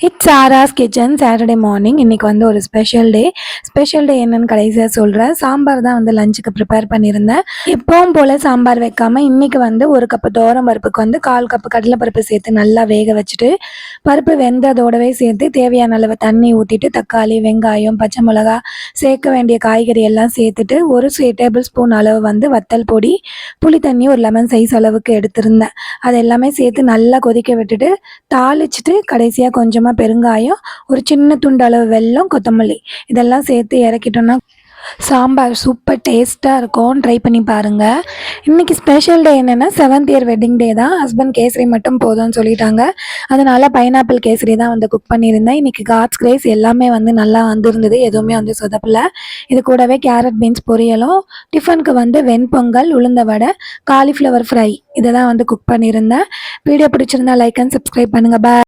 It's Aara's kitchen Saturday morning. இன்றைக்கி வந்து ஒரு ஸ்பெஷல் டே என்னென்னு கடைசியாக சொல்கிறேன். சாம்பார் தான் வந்து லஞ்சுக்கு ப்ரிப்பேர் பண்ணியிருந்தேன். எப்பவும் போல் சாம்பார் வைக்காமல் இன்றைக்கி வந்து ஒரு கப்பு துவரம் பருப்புக்கு வந்து 1/4 கப்பு கடலைப்பருப்பு சேர்த்து நல்லா வேக வச்சுட்டு, பருப்பு வெந்ததோடவே சேர்த்து தேவையான அளவு தண்ணி ஊற்றிட்டு தக்காளி, வெங்காயம், பச்சை மிளகா, சேர்க்க வேண்டிய காய்கறி எல்லாம் சேர்த்துட்டு ஒரு டேபிள் ஸ்பூன் அளவு வந்து வத்தல் பொடி, புளி தண்ணி ஒரு லெமன் சைஸ் அளவுக்கு எடுத்திருந்தேன். அது எல்லாமே சேர்த்து நல்லா கொதிக்க விட்டுட்டு தாளிச்சிட்டு கடைசியாக கொஞ்சமாக பெருங்காயம், ஒரு சின்ன துண்டு அளவு வெல்லம், கொத்தமல்லி இதெல்லாம் சேர்த்து இறக்கிட்டோன்னா சாம்பார் சூப்பர் டேஸ்ட்டாக இருக்கும். ட்ரை பண்ணி பாருங்கள். இன்றைக்கி ஸ்பெஷல் டே என்னென்னா 7th இயர் வெட்டிங் டே தான். ஹஸ்பண்ட் கேசரி மட்டும் போதும்னு சொல்லிட்டாங்க. அதனால் பைனாப்பிள் கேசரி தான் வந்து குக் பண்ணியிருந்தேன். இன்றைக்கி காட்ஸ் கிரேஸ் எல்லாமே வந்து நல்லா வந்திருந்தது. எதுவுமே வந்து சொதப்பல. இது கூடவே கேரட் பீன்ஸ் பொரியலும், டிஃபனுக்கு வந்து வெண்பொங்கல், உளுந்த வடை, காலிஃப்ளவர் ஃப்ரை இதை தான் வந்து குக் பண்ணியிருந்தேன். வீடியோ பிடிச்சிருந்தா லைக் அண்ட் சப்ஸ்கிரைப் பண்ணுங்கள். பாய்.